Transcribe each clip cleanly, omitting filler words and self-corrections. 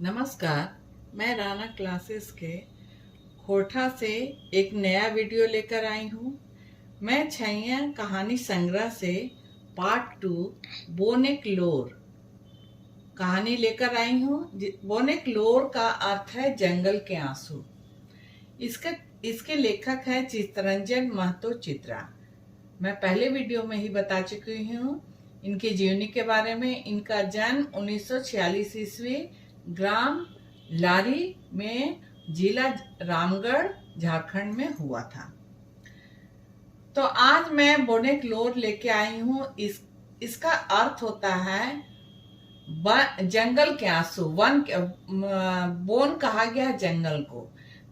नमस्कार। मैं राना क्लासेस के खोरठा से एक नया वीडियो लेकर आई हूँ। मैं छैया कहानी संग्रह से पार्ट 2 बोनेक लोर कहानी लेकर आई हूँ। बोनेक लोर का अर्थ है जंगल के आंसू। इसके लेखक है चित्तरंजन महतो चित्रा। मैं पहले वीडियो में ही बता चुकी हूँ इनकी जीवनी के बारे में। इनका जन्म 1946 ईस्वी ग्राम लारी में जिला रामगढ़ झारखंड में हुआ था। तो आज मैं बोनेक लोर लेके आई हूँ। इसका अर्थ होता है जंगल के आंसू। बोन कहा गया जंगल को,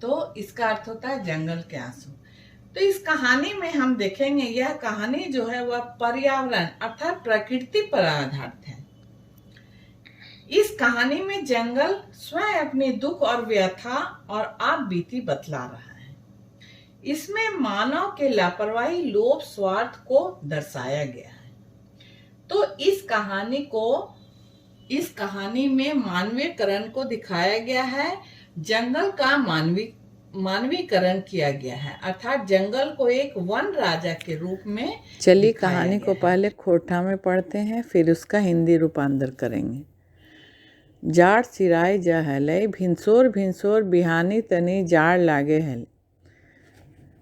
तो इसका अर्थ होता है जंगल के आंसू। तो इस कहानी में हम देखेंगे, यह कहानी जो है वह पर्यावरण अर्थात प्रकृति पर आधारित है। इस कहानी में जंगल स्वयं अपने दुख और व्यथा और आप बीती बतला रहा है। इसमें मानव के लापरवाही, लोभ, स्वार्थ को दर्शाया गया है। तो इस कहानी में मानवीकरण को दिखाया गया है। जंगल का मानवीकरण किया गया है, अर्थात जंगल को एक वन राजा के रूप में। चलिए कहानी को पहले खोरठा में पढ़ते हैं, फिर उसका हिंदी रूपांतर करेंगे। जाड़ सिराय जा हलै, भिनसोर भिनसोर बिहानी तनी जाड़ लागे हल।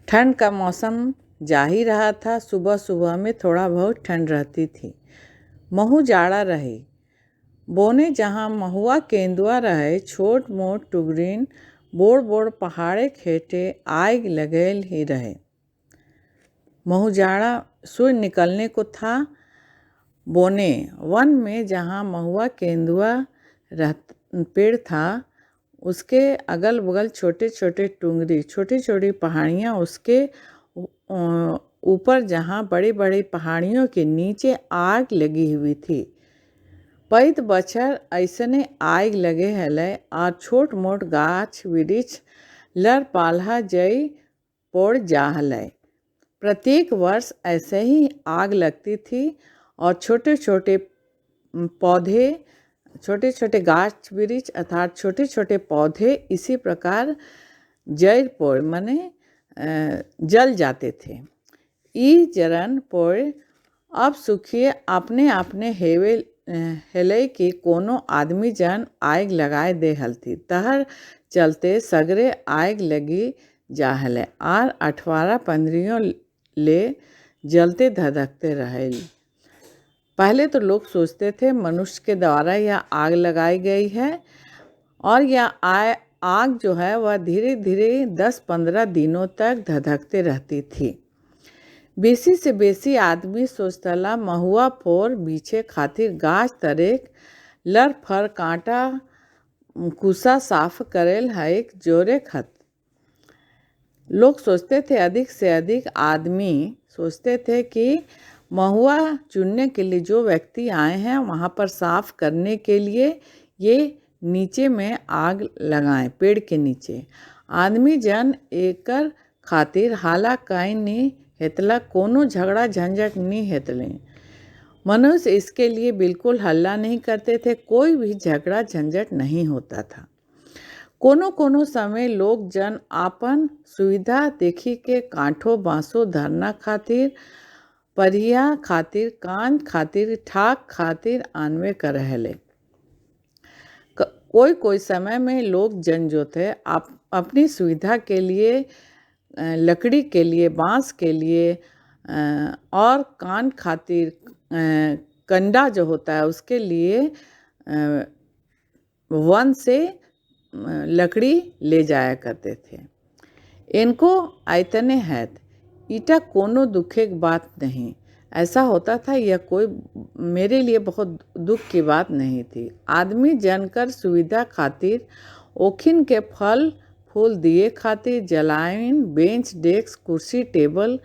ठंड का मौसम जा ही रहा था। सुबह सुबह में थोड़ा बहुत ठंड रहती थी। महू जाड़ा रही। बोने जहाँ महुआ केंदुआ रहे, छोट मोट टुगरीन बोड़ बोड़ पहाड़े खेटे आग लगेल ही रहे। महू जाड़ा सूर्य निकलने को था। बोने वन में जहाँ महुआ केंदुआ पेड़ था, उसके अगल बगल छोटे छोटे टुंगरी, छोटी छोटी पहाड़ियाँ, उसके ऊपर जहाँ बड़ी बड़ी पहाड़ियों के नीचे आग लगी हुई थी। पैत बछर ऐसने आग लगे हलै और छोट मोट गाछ वृक्ष लड़ पाल्हा जई पोड़ जा हलै। प्रत्येक वर्ष ऐसे ही आग लगती थी और छोटे छोटे पौधे, छोटे छोटे गाछ वृक्ष अर्थात छोटे छोटे पौधे इसी प्रकार जड़ पोड़ माने जल जाते थे। ई जरन पोड़ अब सुखिए अपने अपने हेले कि कोनो आदमी जन आग लगाए दे हलती। तहर चलते सगरे आग लगी जा हले और 18-15 ले जलते धधकते रहे। पहले तो लोग सोचते थे मनुष्य के द्वारा यह आग लगाई गई है, और यह आग जो है वह धीरे धीरे 10-15 दिनों तक धधकते रहती थी। बेसी से बेसी आदमी सोचतला महुआ फोर बीछे खातिर गाछ तरेक लर फर कांटा कुसा साफ करेल है एक जोरे खत। लोग सोचते थे, अधिक से अधिक आदमी सोचते थे कि महुआ चुनने के लिए जो व्यक्ति आए हैं वहाँ पर साफ करने के लिए ये नीचे में आग लगाएं, पेड़ के नीचे। आदमी जन एकर खातिर हाला काई नहीं हेतला, कोनो झगड़ा झंझट नहीं हेतले। मनुष्य इसके लिए बिल्कुल हल्ला नहीं करते थे, कोई भी झगड़ा झंझट नहीं होता था। कोनो कोनो समय लोग जन आपन सुविधा देखी के कांठो बांसो धरना खातिर, परिया खातिर, कान खातिर, ठाक खातिर आनवे कर रहले। कोई समय में लोग जन जो थे अपनी सुविधा के लिए, लकड़ी के लिए, बांस के लिए और कान खातिर कंडा जो होता है उसके लिए वन से लकड़ी ले जाया करते थे। इनको आयतने है ईटा कोनो दुखे की बात नहीं। ऐसा होता था यह कोई मेरे लिए बहुत दुख की बात नहीं थी। आदमी जनकर सुविधा खातिर ओखिन के फल फूल दिए खातिर, जलाइन बेंच डेस्क कुर्सी टेबल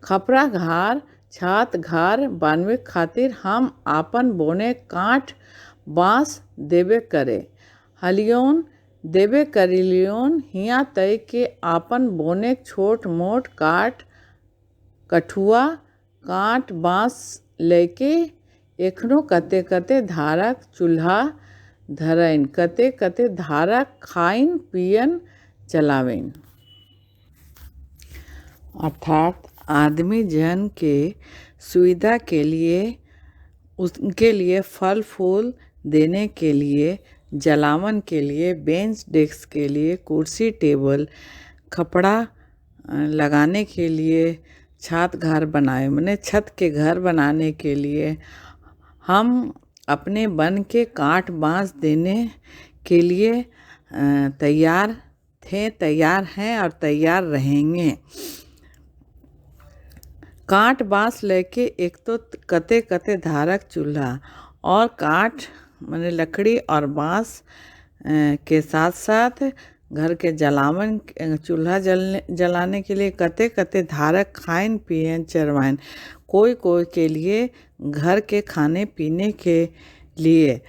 खपरा घार छात घार बनवे खातिर हम आपन बोने काठ बांस देवे करे, हलियोन देवे करिलियोन हिया तय के आपन बोने छोट मोट काठ कठुआ काठ बांस लेके एखनो कते कते धारक चूल्हा धरैन, कते कते धारा खाइन पियन चलावेन। अर्थात आदमी जन के सुविधा के लिए, उनके लिए फल फूल देने के लिए, जलावन के लिए, बेंच डेस्क के लिए, कुर्सी टेबल, कपड़ा लगाने के लिए, छत घर बनाए मैंने छत के घर बनाने के लिए हम अपने वन के काट बांस देने के लिए तैयार थे, तैयार हैं और तैयार रहेंगे। काट बांस लेके एक तो कते कते धारक चूल्हा और काठ माने लकड़ी और बांस के साथ साथ घर के जलावन चूल्हा जलाने के लिए कते कते धारक खाइन पियन चरवाइन, कोई कोई के लिए घर के खाने पीने के लिए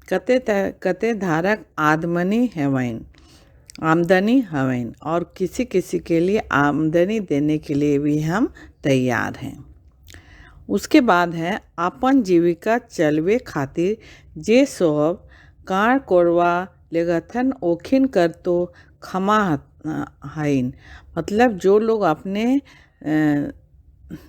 कते कते धारक आमदनी हवैन और किसी किसी के लिए आमदनी देने के लिए भी हम तैयार हैं। उसके बाद है अपन जीविका चलवे खातिर जे सब कार कोरवा लेगथन ओखिन कर तो खमा हईन। मतलब जो लोग अपने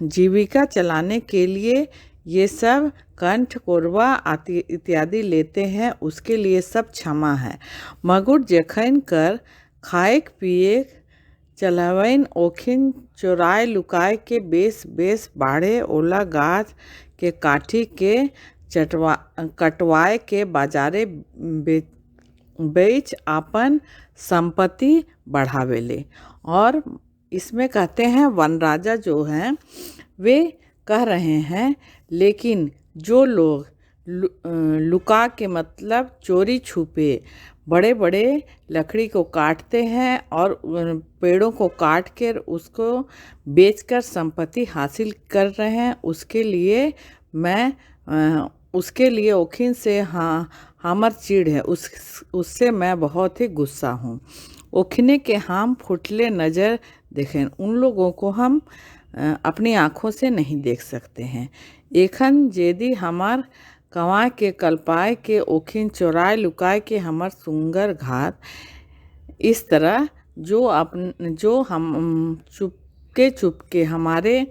जीविका चलाने के लिए ये सब कंठ कोरवा इत्यादि लेते हैं, उसके लिए सब क्षमा है। मगुर जखन कर खाएक पिए चलावैन ओखिन चोराए लुकाए के बेस बेस बाढ़े ओला गाछ के काठी के कटवाए के बाजारे बेच अपन संपत्ति बढ़ावेले। और इसमें कहते हैं वन राजा जो हैं वे कह रहे हैं, लेकिन जो लोग लुका के मतलब चोरी छुपे बड़े बड़े लकड़ी को काटते हैं और पेड़ों को काट कर उसको बेचकर संपत्ति हासिल कर रहे हैं, उसके लिए ओखिन से हमर चिढ़ है, उससे मैं बहुत ही गुस्सा हूँ। ओखिने के हम फुटले नज़र देखें, उन लोगों को हम अपनी आँखों से नहीं देख सकते हैं। एखन जेदी हमार कमाए के कल्पाए के ओखिन चोराए लुकाए के हमार सुंदर घात, इस तरह जो हम चुपके हमारे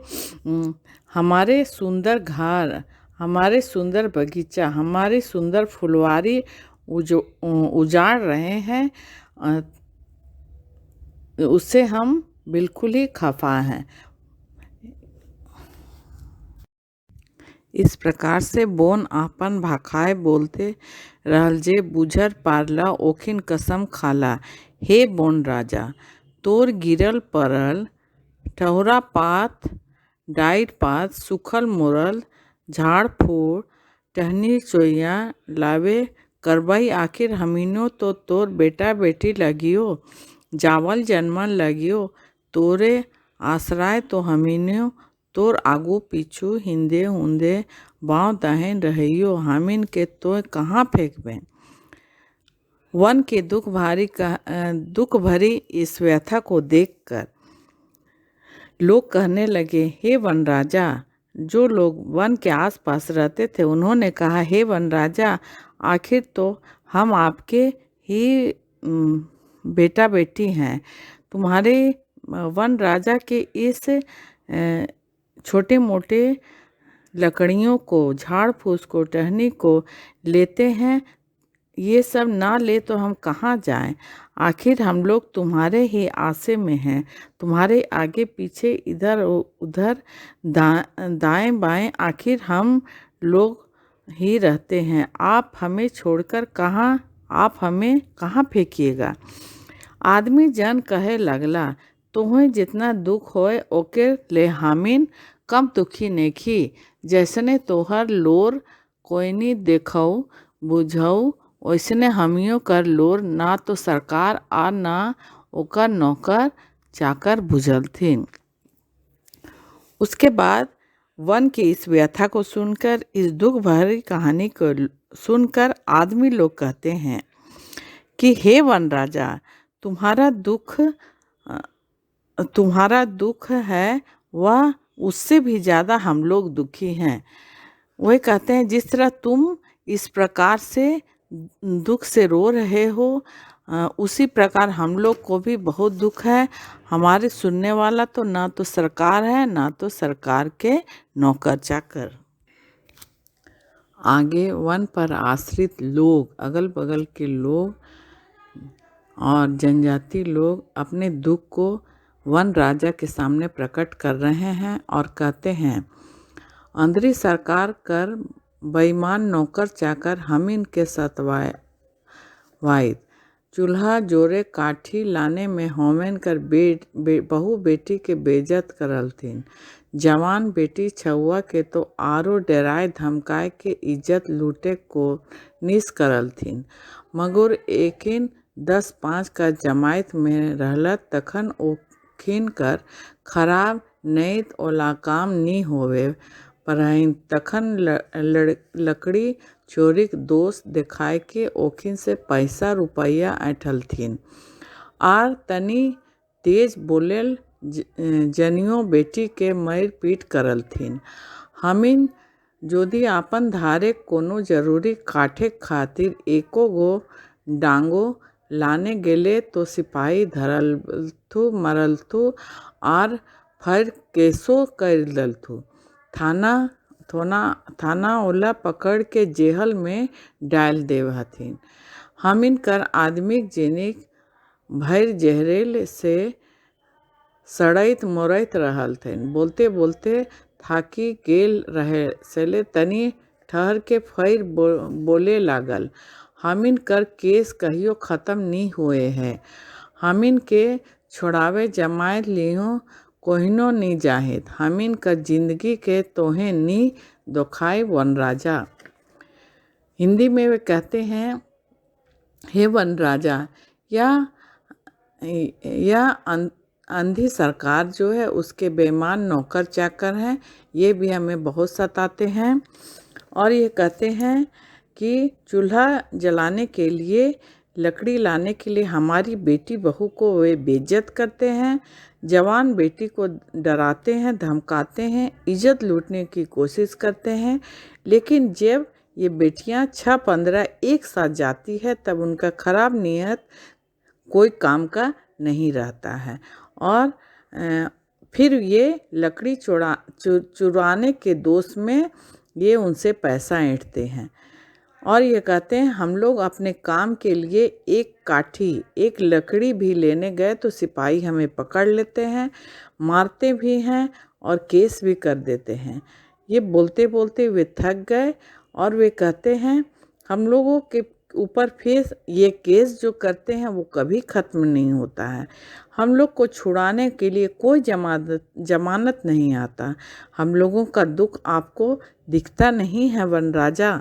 सुंदर घर, हमारे सुंदर बगीचा, हमारी सुंदर फुलवारी उजाड़ रहे हैं, उससे हम बिल्कुल ही खफा हैं। इस प्रकार से बोन आपन भाखाए बोलते रहल जे बुझर पारला ओखिन कसम खाला। हे बोन राजा, तोर गिरल परल ठहरा पात, डाइट पात, सुखल मोरल झाड़ फूड़, टहनी चोइया लावे करबई, आखिर हमीनो तो तोर बेटा बेटी लगियो, जावल जन्मन लगियो, तोरे आश्राय तो हमीनो तोर आगू पीछू हिंदे हुंदे बाँव दाहें रहियो, हमीन के तो कहाँ फेंकबें। वन के दुख भरी इस व्यथा को देखकर लोग कहने लगे, हे वन राजा। जो लोग वन के आसपास रहते थे उन्होंने कहा, हे वन राजा, आखिर तो हम आपके ही बेटा बेटी हैं, तुम्हारे वन राजा के इस छोटे मोटे लकड़ियों को, झाड़ फूस को, टहनी को लेते हैं, ये सब ना ले तो हम कहाँ जाएं। आखिर हम लोग तुम्हारे ही आसे में हैं, तुम्हारे आगे पीछे इधर उधर दाएं बाएं आखिर हम लोग ही रहते हैं। आप हमें छोड़कर आप हमें कहाँ फेंकिएगा। आदमी जन कहे लगला, तुम्हें जितना दुख होए ओके ले हमीन कम दुखी नेखी, जैसने तोहर लोर कोई नहीं देखऊ बुझऊ, वैसने हमियों कर लोर ना तो सरकार आ ना ओकर नौकर चाकर बुझल थी। उसके बाद वन की इस व्यथा को सुनकर, इस दुख भरी कहानी को सुनकर आदमी लोग कहते हैं कि हे वन राजा, तुम्हारा दुख है वह उससे भी ज़्यादा हम लोग दुखी हैं। वही कहते हैं, जिस तरह तुम इस प्रकार से दुख से रो रहे हो, उसी प्रकार हम लोग को भी बहुत दुख है। हमारे सुनने वाला तो ना तो सरकार है, ना तो सरकार के नौकर चाकर। आगे वन पर आश्रित लोग, अगल बगल के लोग और जनजाति लोग अपने दुख को वन राजा के सामने प्रकट कर रहे हैं और कहते हैं, अंदरी सरकार कर बेईमान नौकर चाकर हमीन के सतवाइत, चूल्हा जोरे काठी लाने में होमेन कर बहू बेटी के बेइज्जत करल थीन। जवान बेटी छउआ के तो आरो डराए धमकाए के इज्जत लूटे को निस करल थीन। मगर एकिन 10-5 का जमायत में रहलत तखन ओखिन कर खराब नैत ओला काम नी होवे परहिन। तखन लकड़ी चोरीक दोष देखाए के ओखिन से पैसा रुपया ऐठल थीन। आर तनी तेज बोलेल जनियो बेटी के मार पीट करल थीन। हमीन जोदी आपन धारे कोनो जरूरी काठे खातिर एको गो डांगो लाने गेले तो सिपाही धरलथु मरलथु आर फिर केसो कर दलथु। थाना ओला पकड़ के जेहल में डाल देव हथिन। हमीन कर आदमी जेनिक भैर जहरेल से सड़ैत मोरैत रहल थेन। बोलते बोलते थाकी गेल रहे सेले तनी ठहर के फिर बोले लागल, हमीन कर केस कहियो ख़त्म नी हुए है। हमीन के छोड़ावे जमाए लियो कोहिनो नी जाहित। हमीन कर जिंदगी के तोहे नी दोखाए वन राजा। हिंदी में वे कहते हैं, हे वन राजा, या अंधी सरकार जो है उसके बेईमान नौकर चाकर हैं, ये भी हमें बहुत सताते हैं। और ये कहते हैं कि चूल्हा जलाने के लिए, लकड़ी लाने के लिए हमारी बेटी बहू को वे बेइज्जत करते हैं, जवान बेटी को डराते हैं, धमकाते हैं, इज्जत लूटने की कोशिश करते हैं। लेकिन जब ये बेटियां 6-15 एक साथ जाती है तब उनका खराब नीयत कोई काम का नहीं रहता है और फिर ये लकड़ी चुराने के दोष में ये उनसे पैसा ऐंठते हैं। और ये कहते हैं, हम लोग अपने काम के लिए एक काठी, एक लकड़ी भी लेने गए तो सिपाही हमें पकड़ लेते हैं, मारते भी हैं और केस भी कर देते हैं। ये बोलते बोलते वे थक गए और वे कहते हैं, हम लोगों के ऊपर फिर ये केस जो करते हैं वो कभी ख़त्म नहीं होता है। हम लोग को छुड़ाने के लिए कोई जमानत नहीं आता। हम लोगों का दुख आपको दिखता नहीं है वन राजा।